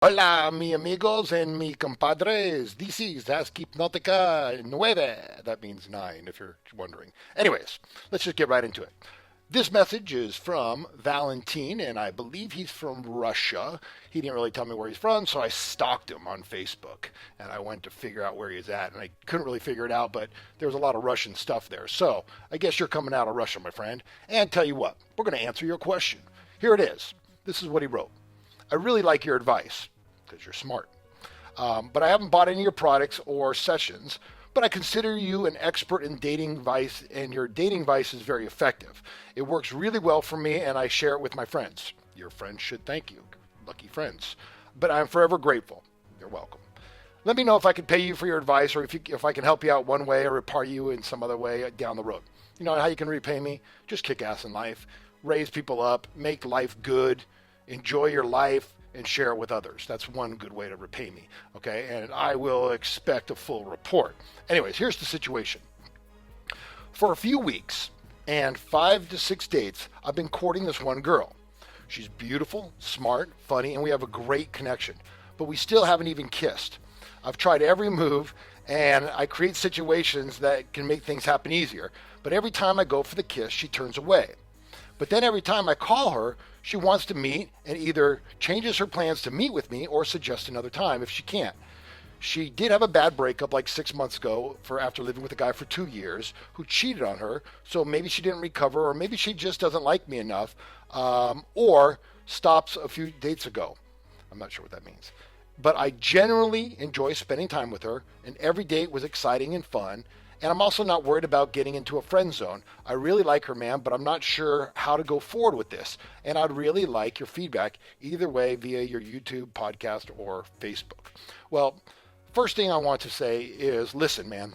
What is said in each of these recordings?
Hola, mi amigos and mi compadres. This is Hypnotica 9. That means 9, if you're wondering. Anyways, let's just get right into it. This message is from Valentine, and I believe he's from Russia. He didn't really tell me where he's from, so I stalked him on Facebook, and I went to figure out where he's at, and I couldn't really figure it out, but there was a lot of Russian stuff there. So I guess you're coming out of Russia, my friend. And tell you what, we're going to answer your question. Here it is. This is what he wrote. I really like your advice because you're smart. But I haven't bought any of your products or sessions, but I consider you an expert in dating advice, and your dating advice is very effective. It works really well for me, and I share it with my friends. Your friends should thank you. Lucky friends. But I'm forever grateful. You're welcome. Let me know if I can pay you for your advice, or if I can help you out one way or repay you in some other way down the road. You know how you can repay me? Just kick ass in life, raise people up, make life good, enjoy your life, and share it with others. That's one good way to repay me. Okay, and I will expect a full report. Anyways, here's the situation. For a few weeks and 5 to 6 dates, I've been courting this one girl. She's beautiful, smart, funny, and we have a great connection. But we still haven't even kissed. I've tried every move, and I create situations that can make things happen easier. But every time I go for the kiss, she turns away. But then every time I call her, she wants to meet and either changes her plans to meet with me or suggests another time if she can't. She did have a bad breakup like 6 months ago after living with a guy for 2 years who cheated on her. So maybe she didn't recover, or maybe she just doesn't like me enough, or stops a few dates ago. I'm not sure what that means. But I generally enjoy spending time with her, and every date was exciting and fun. And I'm also not worried about getting into a friend zone. I really like her, man, but I'm not sure how to go forward with this. And I'd really like your feedback either way via your YouTube, podcast, or Facebook. Well, first thing I want to say is listen, man.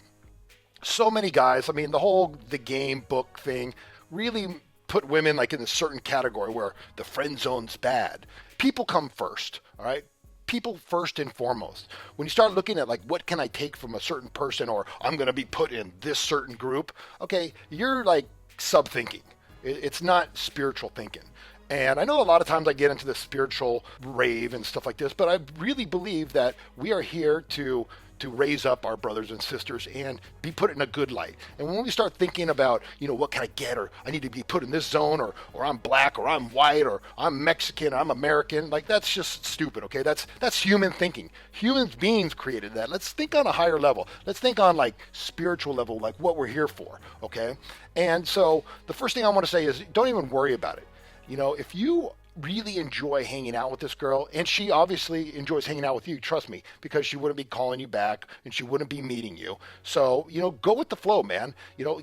So many guys, I mean, the game book thing really put women like in a certain category where the friend zone's bad. People come first, all right? People first and foremost. When you start looking at like what can I take from a certain person, or I'm going to be put in this certain group, okay, you're like sub-thinking. It's not spiritual thinking. And I know a lot of times I get into the spiritual rave and stuff like this, but I really believe that we are here to raise up our brothers and sisters and be put in a good light. And when we start thinking about, what can I get, or I need to be put in this zone, or I'm black, or I'm white, or I'm Mexican, I'm American, like that's just stupid, okay? That's human thinking. Human beings created that. Let's think on a higher level. Let's think on like spiritual level, like what we're here for, okay? And so the first thing I want to say is don't even worry about it. If you really enjoy hanging out with this girl, and she obviously enjoys hanging out with you, trust me, because she wouldn't be calling you back and she wouldn't be meeting you. So, go with the flow, man.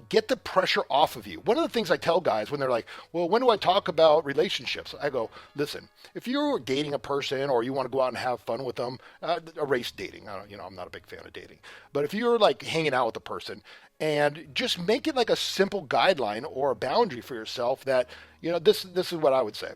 Get the pressure off of you. One of the things I tell guys when they're like, well, when do I talk about relationships? I go, listen, if you're dating a person or you want to go out and have fun with them, erase dating. I'm not a big fan of dating. But if you're like hanging out with a person, and just make it like a simple guideline or a boundary for yourself that, this is what I would say.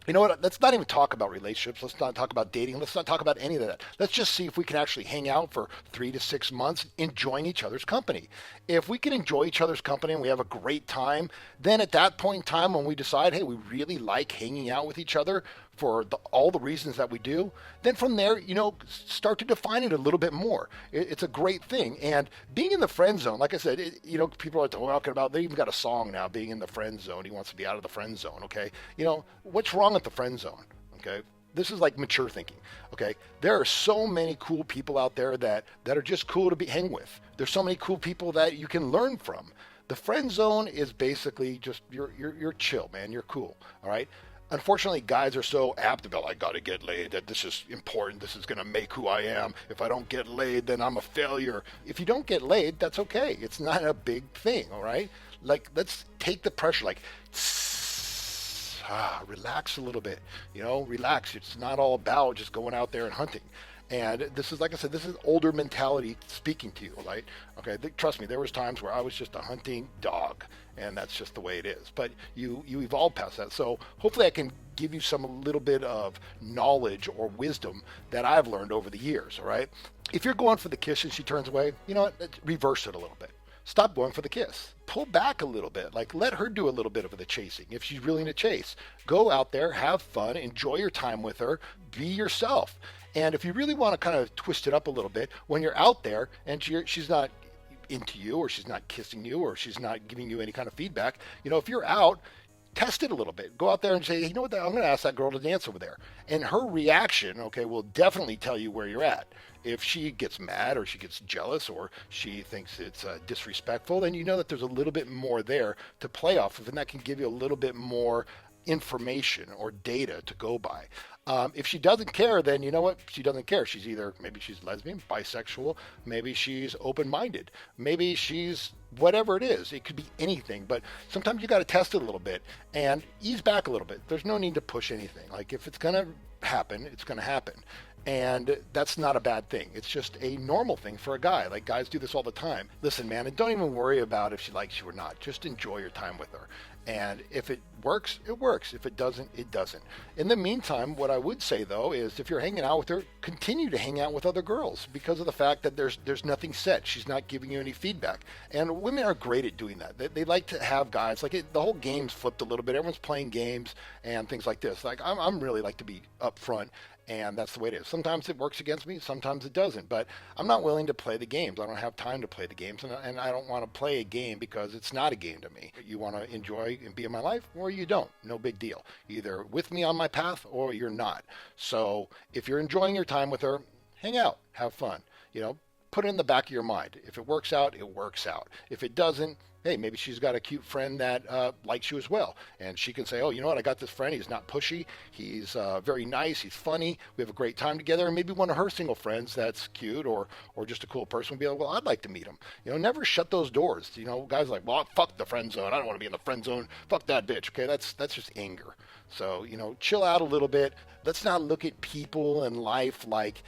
You know what? Let's not even talk about relationships. Let's not talk about dating. Let's not talk about any of that. Let's just see if we can actually hang out for 3 to 6 months, enjoying each other's company. If we can enjoy each other's company and we have a great time, then at that point in time when we decide, hey, we really like hanging out with each other for all the reasons that we do, then from there, start to define it a little bit more. It's a great thing. And being in the friend zone, like I said, people are talking about, they even got a song now, being in the friend zone. He wants to be out of the friend zone, okay? What's wrong with the friend zone, okay? This is like mature thinking, okay? There are so many cool people out there that are just cool to hang with. There's so many cool people that you can learn from. The friend zone is basically just, you're chill, man. You're cool, all right? Unfortunately, guys are so apt about, I gotta get laid, that this is important, this is gonna make who I am. If I don't get laid, then I'm a failure. If you don't get laid, that's okay. It's not a big thing, all right? Like, let's take the pressure, like, relax a little bit, relax. It's not all about just going out there and hunting. And this is, like I said, this is older mentality speaking to you, right? Okay, trust me, there was times where I was just a hunting dog, and that's just the way it is. But you evolve past that. So hopefully I can give you some little bit of knowledge or wisdom that I've learned over the years, all right? If you're going for the kiss and she turns away, you know what? Reverse it a little bit. stop going for the kiss. Pull back a little bit. Like, let her do a little bit of the chasing. If she's willing to chase, go out there, have fun, enjoy your time with her, be yourself. And if you really want to kind of twist it up a little bit, when you're out there and she's not into you, or she's not kissing you, or she's not giving you any kind of feedback, if you're out, test it a little bit. Go out there and say, hey, you know what, I'm going to ask that girl to dance over there. And her reaction, okay, will definitely tell you where you're at. If she gets mad, or she gets jealous, or she thinks it's disrespectful, then you know that there's a little bit more there to play off of, and that can give you a little bit more information or data to go by. If she doesn't care, then you know what? She doesn't care. Maybe she's lesbian, bisexual, maybe she's open-minded, maybe she's whatever it is. It could be anything, but sometimes you got to test it a little bit and ease back a little bit. There's no need to push anything. Like, if it's going to happen, it's going to happen. And that's not a bad thing. It's just a normal thing for a guy. Like, guys do this all the time. Listen, man, and don't even worry about if she likes you or not. Just enjoy your time with her. And if it works, it works. If it doesn't, it doesn't. In the meantime, what I would say, though, is if you're hanging out with her, continue to hang out with other girls, because of the fact that there's nothing set. She's not giving you any feedback. And women are great at doing that. They like to have guys, the whole game's flipped a little bit. Everyone's playing games and things like this. Like, I'm really like to be upfront. And that's the way it is. Sometimes it works against me, sometimes it doesn't. But I'm not willing to play the games. I don't have time to play the games, and I don't want to play a game because it's not a game to me. You want to enjoy and be in my life, or you don't. No big deal. Either with me on my path, or you're not. So if you're enjoying your time with her, hang out, have fun. Put it in the back of your mind. If it works out, it works out. If it doesn't, hey, maybe she's got a cute friend that likes you as well. And she can say, oh, you know what? I got this friend. He's not pushy. He's very nice. He's funny. We have a great time together. And maybe one of her single friends that's cute or just a cool person will be like, well, I'd like to meet him. Never shut those doors. Guys are like, well, fuck the friend zone. I don't want to be in the friend zone. Fuck that bitch. Okay, that's just anger. So, chill out a little bit. Let's not look at people and life like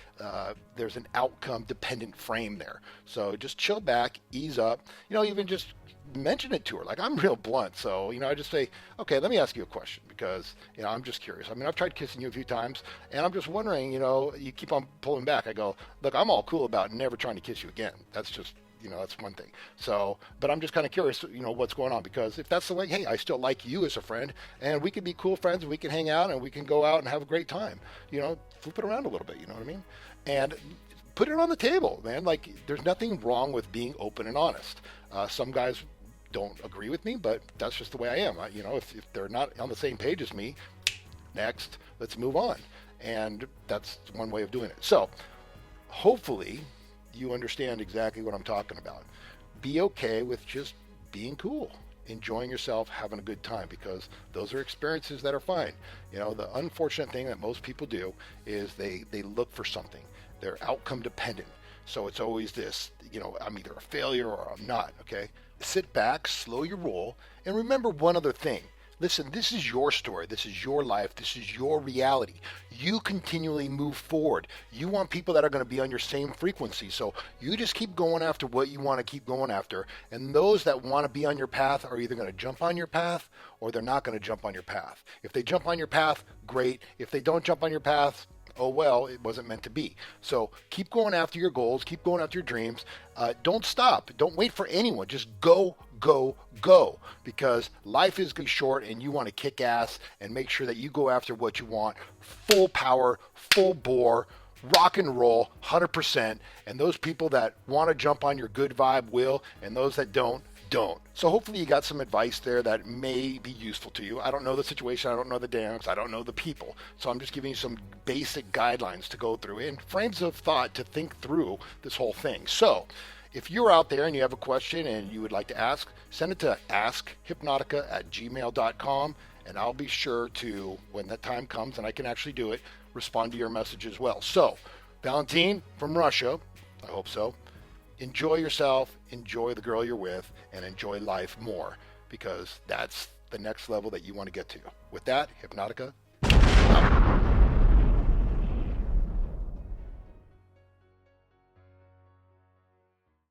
there's an outcome dependent frame there. So just chill back, ease up, even just mention it to her. Like, I'm real blunt. So, I just say, okay, let me ask you a question, because, I'm just curious. I mean, I've tried kissing you a few times, and I'm just wondering, you keep on pulling back. I go, look, I'm all cool about never trying to kiss you again. That's just, that's one thing. So, but I'm just kind of curious, what's going on, because if that's the way, hey, I still like you as a friend, and we can be cool friends, and we can hang out, and we can go out and have a great time, flip it around a little bit, you know what I mean? And put it on the table, man. Like, there's nothing wrong with being open and honest. Some guys don't agree with me, but that's just the way I am. If they're not on the same page as me, next, let's move on. And that's one way of doing it. So hopefully you understand exactly what I'm talking about. Be okay with just being cool, enjoying yourself, having a good time, because those are experiences that are fine. The unfortunate thing that most people do is they look for something. They're outcome dependent. So it's always this, I'm either a failure or I'm not, okay? Sit back, slow your roll, and remember one other thing. Listen, this is your story. This is your life. This is your reality. You continually move forward. You want people that are going to be on your same frequency. So you just keep going after what you want to keep going after. And those that want to be on your path are either going to jump on your path, or they're not going to jump on your path. If they jump on your path, great. If they don't jump on your path, oh well, it wasn't meant to be. So keep going after your goals, keep going after your dreams. Don't stop. Don't wait for anyone. Just go, go, go. Because life is going to be short, and you want to kick ass and make sure that you go after what you want. Full power, full bore, rock and roll, 100%. And those people that want to jump on your good vibe will, and those that don't. So hopefully you got some advice there that may be useful to you. I don't know the situation. I don't know the dance. I don't know the people. So I'm just giving you some basic guidelines to go through and frames of thought to think through this whole thing. So if you're out there and you have a question and you would like to ask, send it to askhypnotica@gmail.com, and I'll be sure to, when that time comes and I can actually do it, respond to your message as well. So Valentine from Russia, I hope so. Enjoy yourself, enjoy the girl you're with, and enjoy life more, because that's the next level that you want to get to. With that, Hypnotica out.